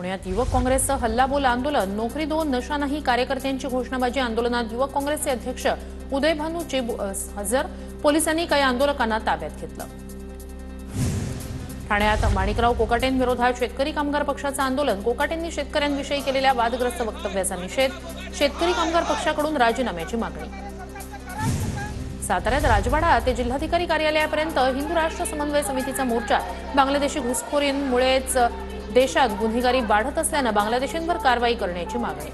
पुण्यात युवक काँग्रेसचं हल्लाबोल आंदोलन, नोकरी दो नशा नाही कार्यकर्त्यांची घोषणाबाजी आंदोलनात युवक काँग्रेसचे अध्यक्ष उदयभानू चेबू हजर, पोलिसांनी काही आंदोलकांना ताब्यात घेतलं। ठाण्यात माणिकराव कोकाटेंविरोधात शेतकरी कामगार पक्षाचं आंदोलन, कोकाटेंनी शेतकऱ्यांविषयी केलेल्या वादग्रस्त वक्तव्याचा निषेध, शेतकरी कामगार पक्षाकडून राजीनाम्याची मागणी। साताऱ्यात राजवाडा ते जिल्हाधिकारी कार्यालयापर्यंत हिंदू राष्ट्र समन्वय समितीचा मोर्चा, बांगलादेशी घुसखोरीमुळेच देशात गुन्हेगारी वाढत असल्यानं बांगलादेशींवर कारवाई करण्याची मागणी।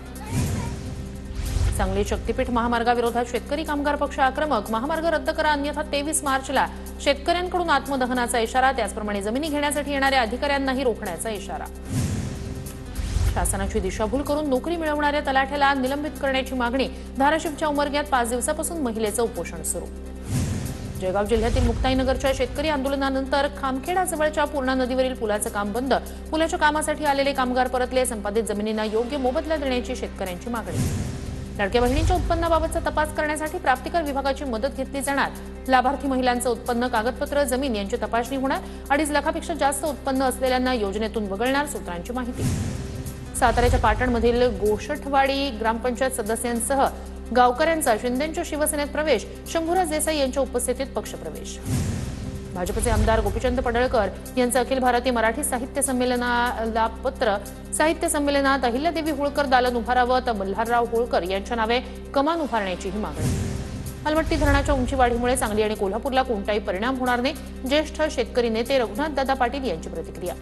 सांगली शक्तीपीठ महामार्गाविरोधात शेतकरी कामगार पक्ष आक्रमक, महामार्ग रद्द करा अन्यथा 23 मार्चला शेतकऱ्यांकडून आत्मदहनाचा इशारा, त्याचप्रमाणे जमिनी घेण्यासाठी येणाऱ्या अधिकाऱ्यांनाही रोखण्याचा इशारा। शासनाची दिशाभूल करून नोकरी मिळवणाऱ्या तलाठ्याला निलंबित करण्याची मागणी, धाराशिवच्या उमरग्यात 5 दिवसापासून महिलेचं उपोषण सुरू। जळगाव जिल्ह्यातील मुक्ताईनगरच्या शेतकरी आंदोलनानंतर खामखेडाजवळच्या पूर्णा नदीवरील पुलाचं काम बंद, पुलाच्या कामासाठी आलेले कामगार परतले, संपादित जमिनींना योग्य मोबदला देण्याची शेतकऱ्यांची मागणी। लाडक्या बहिणींच्या उत्पन्नाबाबतचा तपास करण्यासाठी प्राप्तिकर विभागाची मदत घेतली जाणार, लाभार्थी महिलांचं उत्पन्न, कागदपत्र, जमीन यांची तपासणी होणार, 2.5 लाखापेक्षा जास्त उत्पन्न असलेल्यांना योजनेतून वगळणार, सूत्रांची माहिती। साताऱ्याच्या पाटणमधील गोशठवाडी ग्रामपंचायत सदस्यांसह गावकऱ्यांचा शिंदेंच्या शिवसेनेत प्रवेश, शंभूराज देसाई यांच्या उपस्थितीत पक्षप्रवेश। भाजपचे आमदार गोपीचंद पडळकर यांचं अखिल भारतीय मराठी साहित्य संमेलनाला पत्र, साहित्य संमेलनात अहिल्यादेवी होळकर दालन उभारावं तर मल्हारराव होळकर यांच्या नावे कमान उभारण्याचीही मागणी। अलमट्टी धरणाच्या उंचीवाढीमुळे सांगली आणि कोल्हापूरला कोणताही परिणाम होणार नाही, ज्येष्ठ शेतकरी नेते रघुनाथदादा पाटील यांची प्रतिक्रिया।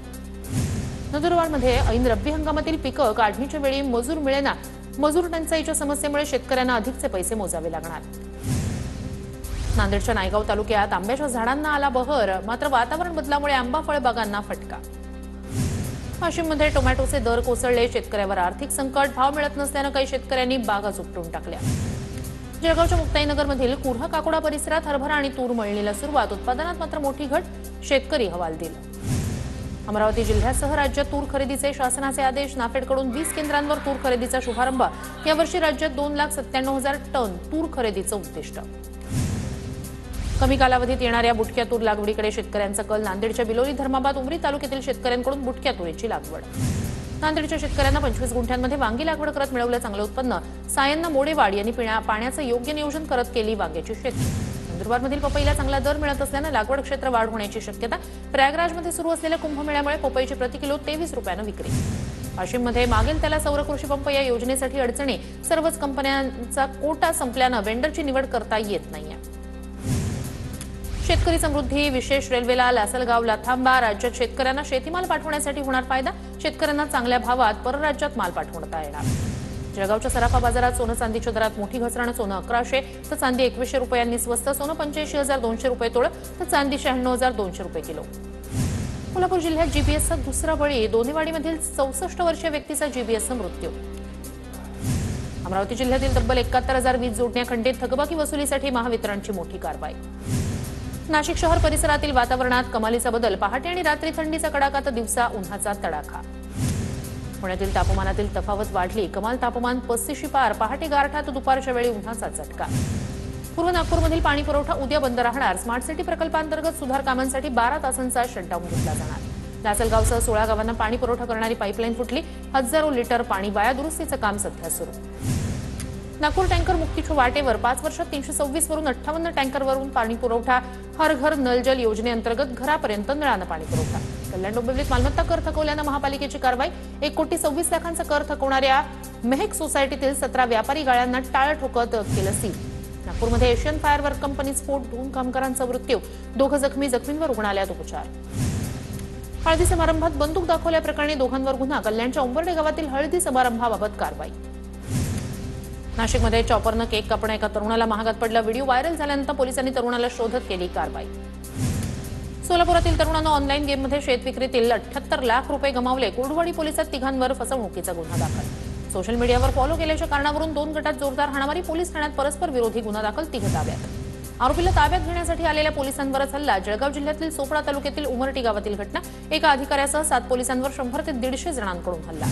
नंदुरबारमध्ये ऐन रब्बी हंगामातील पिकं काढणीच्या वेळी मजूर मिळेना, मजूर टंचाईच्या समस्येमुळे शेतकऱ्यांना अधिकचे पैसे मोजावे लागणार। नांदेडच्या नायगाव तालुक्यात आंब्याच्या झाडांना आला बहर, मात्र वातावरण बदलामुळे आंबा फळबागांना फटका। वाशिममध्ये टोमॅटोचे दर कोसळले, शेतकऱ्यावर आर्थिक संकट, भाव मिळत नसल्यानं काही शेतकऱ्यांनी बागाच उपटून टाकल्या। जळगावच्या मुक्ताईनगरमधील कुर्हा काकोडा परिसरात हरभरा आणि तूर मळणीला सुरुवात, उत्पादनात मात्र मोठी घट, शेतकरी हवालदिल। अमरावती जिल्ह्यासह राज्यात तूर खरेदीचे शासनाचे आदेश, नाफेडकडून 20 केंद्रांवर तूर खरेदीचा शुभारंभ, यावर्षी राज्यात 2,97,000 टन तूर खरेदीचं उद्दिष्ट। कमी कालावधीत येणाऱ्या बुटक्या तूर लागवडीकडे शेतकऱ्यांचा कल, नांदेडच्या बिलोली, धर्माबाद, उमरी तालुक्यातील शेतकऱ्यांकडून बुटक्या तुरीची लागवड। नांदेडच्या शेतकऱ्यांना 25 गुंठ्यांमध्ये वांगी लागवड करत मिळवलं चांगलं उत्पन्न, सायन्ना मोडेवाड यांनी पाण्याचं योग्य नियोजन करत केली वांग्याची शेती। नंदुरबारमधील पपईला चांगला दर मिळत असल्यानं लागवड क्षेत्र वाढ होण्याची शक्यता, प्रयागराजमध्ये सुरू असलेल्या कुंभमेळ्यामुळे पपईची प्रति किलो 23 रुपयानं विक्री। वाशिममध्ये मागेल त्याला सौर कृषी पंप या योजनेसाठी अडचणी, सर्वच कंपन्यांचा कोटा संपल्यानं वेंडरची निवड करता येत नाहीये। शेतकरी समृद्धी विशेष रेल्वेला लासलगावला थांबा, राज्यात शेतकऱ्यांना शेतीमाल पाठवण्यासाठी होणार फायदा, शेतकऱ्यांना चांगल्या भावात परराज्यात माल पाठवता येणार। जळगावच्या सराफा बाजारात सोनं चांदीच्या दरात मोठी घसरण, सोनं 1100 तर चांदी 2100 रुपयांनी स्वस्त, सोनं 85,200 रुपये तोळ तर चांदी 96,200 रुपये किलो। कोल्हापूर जिल्ह्यात जीपीएसचा दुसरा बळी, दोनेवाडीमधील 64 वर्षीय व्यक्तीचा जीपीएसचा मृत्यू। अमरावती जिल्ह्यातील तब्बल 71,000 वीज जोडण्या खंडित, थकबाकी वसुलीसाठी महावितरणची मोठी कारवाई। नाशिक शहर परिसरातील वातावरणात कमालीचा बदल, पहाटे आणि रात्री थंडीचा कडाका तर दिवसा उन्हाचा तडाखा। पुण्यातील तापमानातील तफावत वाढली, कमाल तापमान 35 पार, पहाटे गारठा तर दुपारच्या वेळी उन्हाचा झटका। पूर्व नागपूरमधील पाणी पुरवठा उद्या बंद राहणार, स्मार्ट सिटी प्रकल्पांतर्गत सुधार कामांसाठी 12 तासांचा शटडाऊन घेतला जाणार। लासलगावसह 16 गावांना पाणी पुरवठा करणारी पाईपलाईन फुटली, हजारो लिटर पाणी वाया, दुरुस्तीचं काम सध्या सुरू। नागपूर टँकर मुक्तीच्या वाटेवर 5 वर्षात 326 वरून 58 टँकरवरून पाणी पुरवठा, हर घर नल जल योजनेअंतर्गत घरापर्यंत नळानं पाणी पुरवठा। कल्याण डोंबिवलीत मालमत्ता कर थकवल्यानं महापालिकेची कारवाई, 1,26 लाखांचा कर थकवणाऱ्या मेहक सोसायटीतील 17 व्यापारी गाळ्यांना टाळं ठोकत केलं सील। नागपूरमध्ये एशियन फायरवर्क कंपनी स्फोट, 2 कामगारांचा मृत्यू, 2 जखमी, जखमींवर रुग्णालयात उपचार। हळदी समारंभात बंदूक दाखवल्याप्रकरणी 2 गुन्हा, कल्याणच्या उंबर्डे गावातील हळदी समारंभाबाबत कारवाई। नाशिकमध्ये चॉपरनं केक कापणं, एका तरुणाला महागात पडला, व्हिडिओ व्हायरल झाल्यानंतर पोलिसांनी तरुणाला शोधत केली कारवाई। सोलापुरातील तरुणानं ऑनलाईन गेममध्ये शेत विक्रीतील 78 लाख रुपये गमावले, कुर्डुवाडी पोलिसात 3 फसवणुकीचा गुन्हा दाखल। सोशल मीडियावर फॉलो केल्याच्या कारणावरून 2 गटात जोरदार हाणामारी, पोलीस ठाण्यात परस्पर विरोधी गुन्हा दाखल, 3 ताब्यात। आरोपीला ताब्यात घेण्यासाठी आलेल्या पोलिसांवरच हल्ला, जळगाव जिल्ह्यातील सोपडा तालुक्यातील उमरटी गावातील घटना, एका अधिकाऱ्यासह 7 पोलिसांवर 100 ते 150 जणांकडून हल्ला।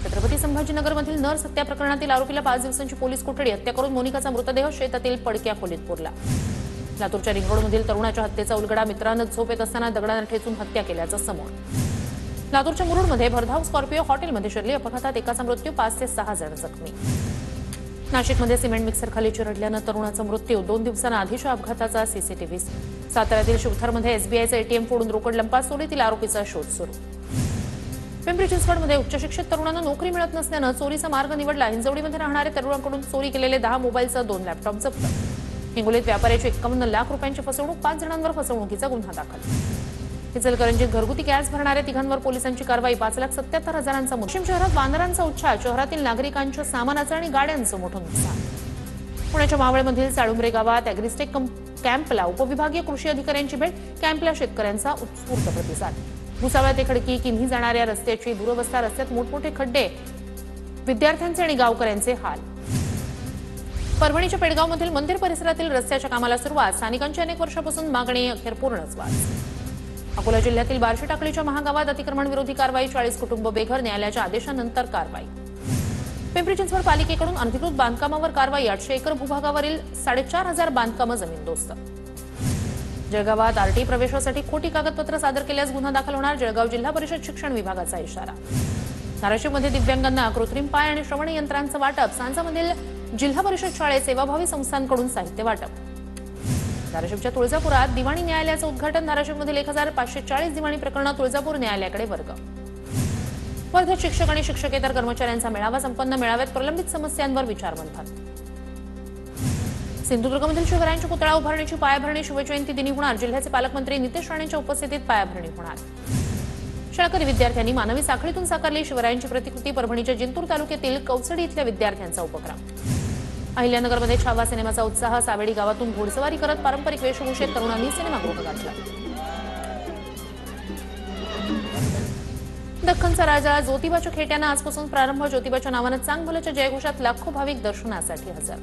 छत्रपती संभाजीनगरमधील नर्स हत्या प्रकरणातील आरोपीला 5 दिवसांची पोलीस कोठडी, हत्या करून मोनिकाचा मृतदेह शेतातील पडक्या खोलीत पुरला। लातूरच्या रिंगरोडमधील तरुणाच्या हत्येचा उलगडा, मित्रानं झोपेत असताना दगडानं ठेचून हत्या केल्याचं समोर। लातूरच्या मुरुडमध्ये भरधाव स्कॉर्पिओ हॉटेलमध्ये शिरली. अपघातात एकाचा मृत्यू, 5 ते 6 जण जखमी. नाशिकमध्ये सिमेंट मिक्सर खाली चिरडल्यानं तरुणाचा मृत्यू. 2 दिवसांआधीच्या अपघाताचा सीसीटीव्ही. साताऱ्यातील शिवथरमध्ये एसबीआयचं एटीएम फोडून रोकड लंपास, चोरीतील आरोपीचा शोध सुरू. पिंपरी चिंचवडमध्ये उच्चशिक्षित तरुणांना नोकरी मिळत नसल्यानं चोरीचा मार्ग निवडला. हिंजवडीमध्ये राहणाऱ्या तरुणांकडून चोरी केलेले 10 मोबाईलसह 2 लॅपटॉप जप्त. हिंगोलीत व्यापाऱ्याची 51 लाख रुपयांची फसवणूक, 5 जणांवर फसवणुकीचा गुन्हा दाखल. इचलकरंजीत घरगुती गॅस भरणाऱ्या तिघांवर पोलिसांची कारवाई. 5,77,000चा मुद्देमाल. वाशिम शहरात वानरांचा उच्छाद, शहरातील नागरिकांच्या सामानाचं आणि गाड्यांचं मोठं नुकसान. पुण्याच्या मावळमधील साळुंबरे गावात अॅग्रिस्टेक कॅम्पला उपविभागीय कृषी अधिकाऱ्यांची भेट. कॅम्पला शेतकऱ्यांचा उत्स्फूर्त प्रतिसाद. भुसावळ ते खडकी किन्ही जाणाऱ्या रस्त्याची दुरवस्था, रस्त्यात मोठमोठे खड्डे, विद्यार्थ्यांचे आणि गावकऱ्यांचे हाल. परभणीच्या पेडगावमधील मंदिर परिसरातील रस्त्याच्या कामाला सुरुवात. स्थानिकांची अनेक वर्षापासून मागणी, अखेर पूर्णच वास. अकोला जिल्ह्यातील बार्शी टाकळीच्या महागावात अतिक्रमण विरोधी कारवाई. 40 कुटुंब बेघर, न्यायालयाच्या आदेशानंतर कारवाई. पिंपरी चिंचवड पालिकेकडून अनधिकृत बांधकामावर कारवाई. 800 एकर भूभागावरील 4,500 बांधकामं जमीनदोस्त. जळगावात आरटी प्रवेशासाठी खोटी कागदपत्र सादर केल्यास गुन्हा दाखल होणार. जळगाव जिल्हा परिषद शिक्षण विभागाचा इशारा. धाराशिवमध्ये दिव्यांगांना कृत्रिम पाय आणि श्रवण यंत्रांचं वाटप. सांजामधील जिल्हा परिषद शाळेत सेवाभावी संस्थांकडून साहित्य वाटप. धाराशिवच्या तुळजापुरात दिवाणी न्यायालयाचं उद्घाटन. धाराशिवमधील 1,540 दिवाणी प्रकरणं तुळजापूर न्यायालयाकडे वर्ग. वर्ध्यात शिक्षक आणि शिक्षकेतर कर्मचाऱ्यांचा मेळावा संपन्न. मेळाव्यात प्रलंबित समस्यांवर विचारमंथन. सिंधुदुर्गमधील शिवरायांच्या पुतळा उभारणीची पायाभरणी शिवजयंती दिनी होणार. जिल्ह्याचे पालकमंत्री नितेश राणेंच्या उपस्थितीत पायाभरणी होणार. शाळकरी विद्यार्थ्यांनी मानवी साखळीतून साकारली शिवरायांची प्रतिकृती. परभणीच्या जिंतूर तालुक्यातील कौसडी इथल्या विद्यार्थ्यांचा उपक्रम. अहिल्यानगरमध्ये छावा सिनेमाचा उत्साह. सावेडी गावातून घोडसवारी करत पारंपरिक वेशभूषेत तरुणांनी सिनेमागृह गाठलं. दख्खनचा राजा ज्योतिबाच्या खेट्यांना आजपासून प्रारंभ. ज्योतिबाच्या नावानं चांगभलच्या जयघोषात लाखो भाविक दर्शनासाठी हजर.